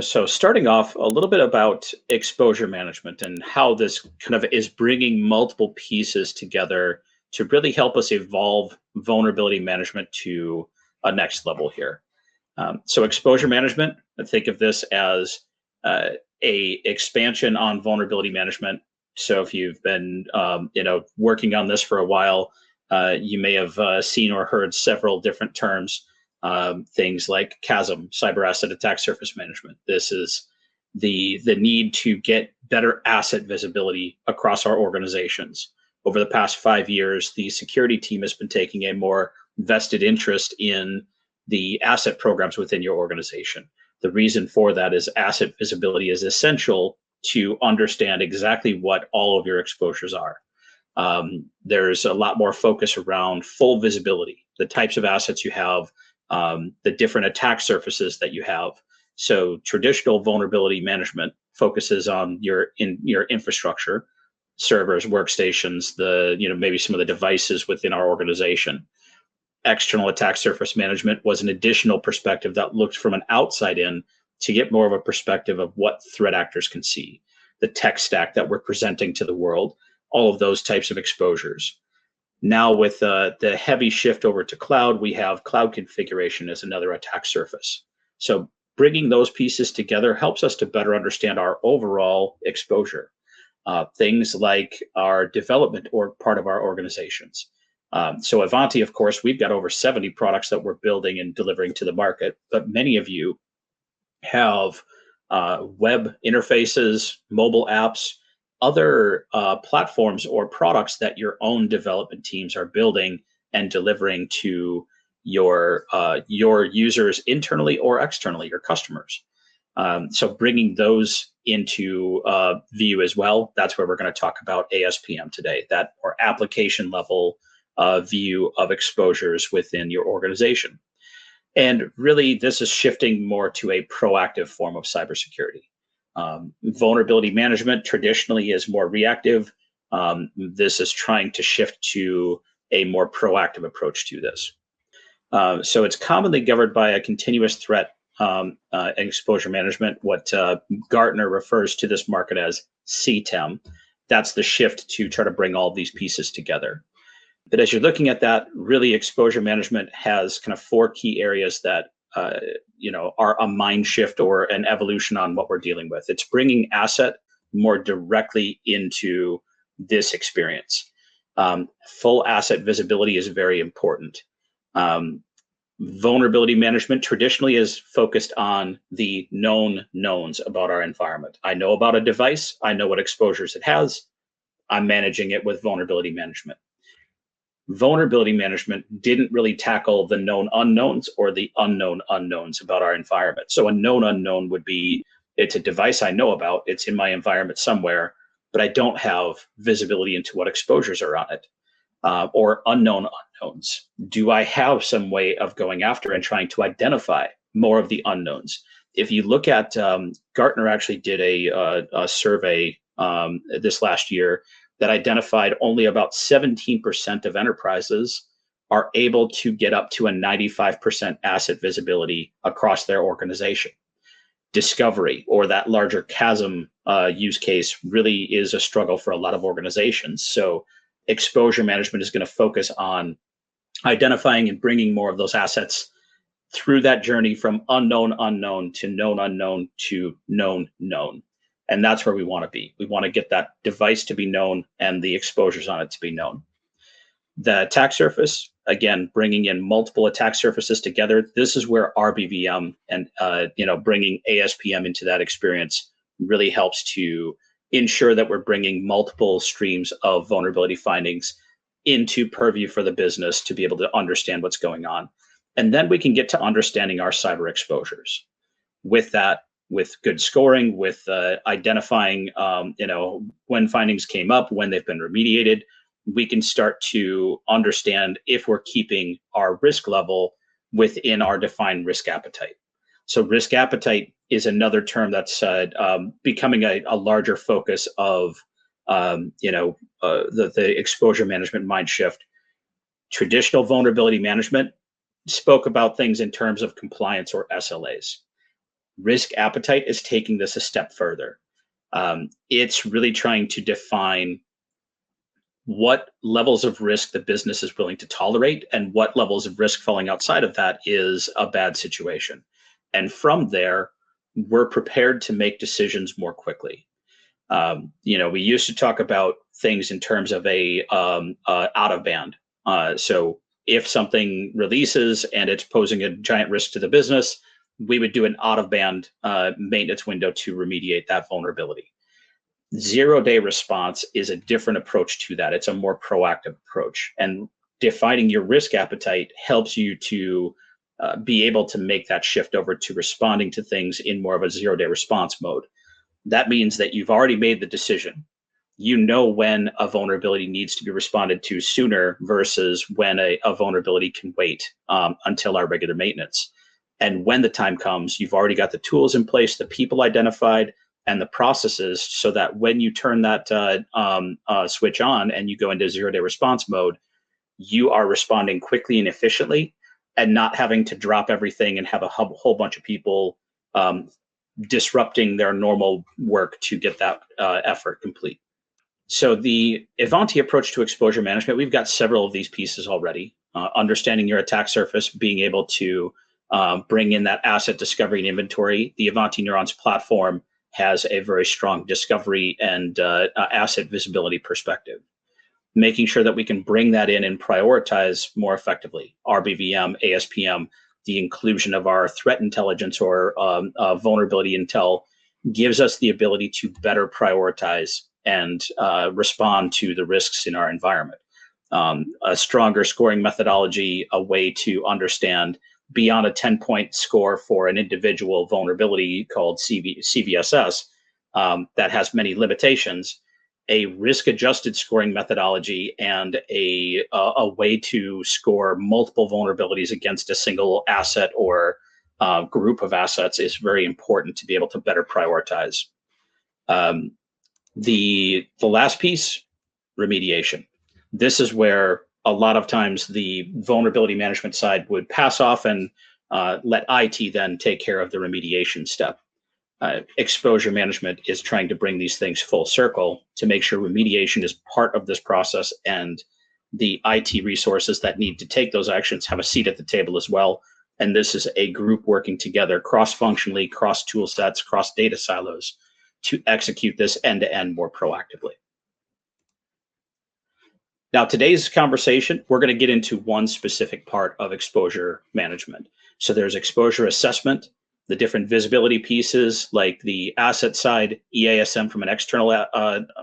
So starting off a little bit about exposure management and how this kind of is bringing multiple pieces together to really help us evolve vulnerability management to a next level here. So exposure management, I think of this as uh, a expansion on vulnerability management. So if you've been working on this for a while, you may have seen or heard several different terms, things like CASM, cyber asset attack surface management. This is the need to get better asset visibility across our organizations. Over the past 5 years, the security team has been taking a more vested interest in the asset programs within your organization. The reason for that is asset visibility is essential to understand exactly what all of your exposures are. There's a lot more focus around full visibility, the types of assets you have, the different attack surfaces that you have. So traditional vulnerability management focuses on your infrastructure, servers, workstations, maybe some of the devices within our organization. External attack surface management was an additional perspective that looked from an outside in to get more of a perspective of what threat actors can see, the tech stack that we're presenting to the world, all of those types of exposures. Now, with the heavy shift over to cloud, we have cloud configuration as another attack surface. So bringing those pieces together helps us to better understand our overall exposure. Things like our development or part of our organizations. So Ivanti, of course, we've got over 70 products that we're building and delivering to the market, but many of you have web interfaces, mobile apps, other platforms or products that your own development teams are building and delivering to your users internally or externally, your customers. So bringing those into view as well, that's where we're going to talk about ASPM today, that or application level view of exposures within your organization. And really, this is shifting more to a proactive form of cybersecurity. Vulnerability management traditionally is more reactive. This is trying to shift to a more proactive approach to this. So it's commonly governed by a continuous threat exposure management, what Gartner refers to this market as CTEM. That's the shift to try to bring all these pieces together. But as you're looking at that, really exposure management has kind of four key areas that are a mind shift or an evolution on what we're dealing with. It's bringing asset more directly into this experience. Full asset visibility is very important. Vulnerability management traditionally is focused on the known knowns about our environment. I know about a device, I know what exposures it has, I'm managing it with vulnerability management. Vulnerability management didn't really tackle the known unknowns or the unknown unknowns about our environment. So a known unknown would be, it's a device I know about, it's in my environment somewhere, but I don't have visibility into what exposures are on it. Or unknown unknowns. Do I have some way of going after and trying to identify more of the unknowns? If you look at, Gartner actually did a survey this last year that identified only about 17% of enterprises are able to get up to a 95% asset visibility across their organization. Discovery or that larger chasm use case really is a struggle for a lot of organizations. So exposure management is going to focus on identifying and bringing more of those assets through that journey from unknown unknown to known unknown to known known. And that's where we want to be. We want to get that device to be known and the exposures on it to be known. The attack surface, again, bringing in multiple attack surfaces together. This is where RBVM and bringing ASPM into that experience really helps to ensure that we're bringing multiple streams of vulnerability findings into purview for the business to be able to understand what's going on. And then we can get to understanding our cyber exposures. With that, with good scoring, with identifying, when findings came up, when they've been remediated, we can start to understand if we're keeping our risk level within our defined risk appetite. So risk appetite is another term that's becoming a larger focus of the exposure management mind shift. Traditional vulnerability management spoke about things in terms of compliance or SLAs. Risk appetite is taking this a step further. It's really trying to define what levels of risk the business is willing to tolerate and what levels of risk falling outside of that is a bad situation. And from there, we're prepared to make decisions more quickly. We used to talk about things in terms of a out of band. So if something releases and it's posing a giant risk to the business, we would do an out of band maintenance window to remediate that vulnerability. 0-day response is a different approach to that. It's a more proactive approach. And defining your risk appetite helps you to be able to make that shift over to responding to things in more of a 0-day response mode. That means that you've already made the decision. You know when a vulnerability needs to be responded to sooner versus when a vulnerability can wait until our regular maintenance. And when the time comes, you've already got the tools in place, the people identified, and the processes, so that when you turn that switch on and you go into 0-day response mode, you are responding quickly and efficiently and not having to drop everything and have a whole bunch of people disrupting their normal work to get that effort complete. So the Ivanti approach to exposure management, we've got several of these pieces already. Understanding your attack surface, being able to bring in that asset discovery and inventory. The Ivanti Neurons platform has a very strong discovery and asset visibility perspective. Making sure that we can bring that in and prioritize more effectively. RBVM, ASPM, the inclusion of our threat intelligence or vulnerability intel gives us the ability to better prioritize and respond to the risks in our environment. A stronger scoring methodology, a way to understand beyond a 10-point score for an individual vulnerability called CVSS that has many limitations, a risk-adjusted scoring methodology and a way to score multiple vulnerabilities against a single asset or group of assets is very important to be able to better prioritize. The last piece, remediation. This is where a lot of times the vulnerability management side would pass off and let IT then take care of the remediation step. Exposure management is trying to bring these things full circle to make sure remediation is part of this process, and the IT resources that need to take those actions have a seat at the table as well. And this is a group working together cross-functionally, cross-tool sets, cross-data silos to execute this end-to-end more proactively. Now, today's conversation, we're going to get into one specific part of exposure management. So there's exposure assessment, the different visibility pieces like the asset side, EASM from an external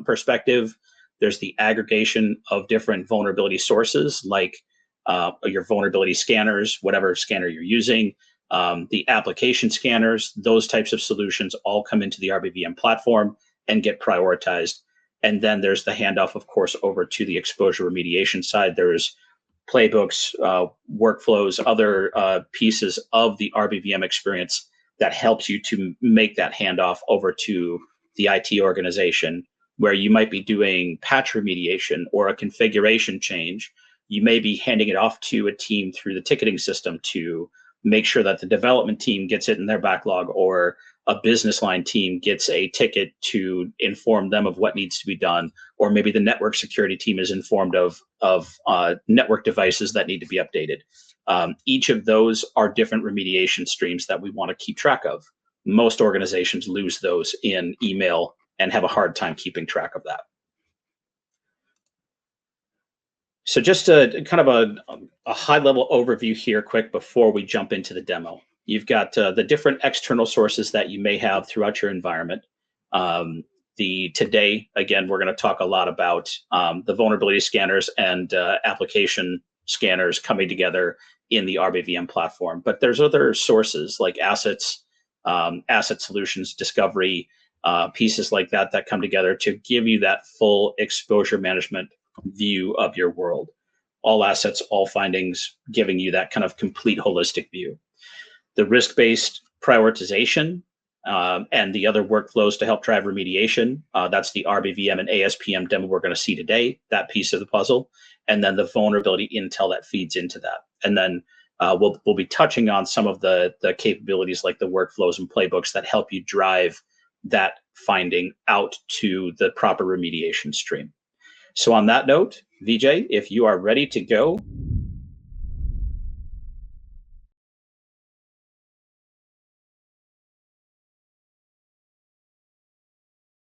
perspective. There's the aggregation of different vulnerability sources like your vulnerability scanners, whatever scanner you're using, the application scanners, those types of solutions all come into the RBVM platform and get prioritized. And then there's the handoff, of course, over to the exposure remediation side. There's playbooks, workflows, other pieces of the RBVM experience that helps you to make that handoff over to the IT organization, where you might be doing patch remediation or a configuration change. You may be handing it off to a team through the ticketing system to make sure that the development team gets it in their backlog, or a business line team gets a ticket to inform them of what needs to be done, or maybe the network security team is informed of network devices that need to be updated. Each of those are different remediation streams that we want to keep track of. Most organizations lose those in email and have a hard time keeping track of that. So just a kind of a high-level overview here quick before we jump into the demo. You've got the different external sources that you may have throughout your environment. Today, again, we're going to talk a lot about the vulnerability scanners and application scanners coming together in the RBVM platform. But there's other sources like assets, asset solutions, discovery, pieces like that that come together to give you that full exposure management view of your world. All assets, all findings, giving you that kind of complete holistic view. The risk-based prioritization and the other workflows to help drive remediation. That's the RBVM and ASPM demo we're going to see today, that piece of the puzzle. And then the vulnerability intel that feeds into that. And then we'll be touching on some of the capabilities like the workflows and playbooks that help you drive that finding out to the proper remediation stream. So on that note, VJ, if you are ready to go,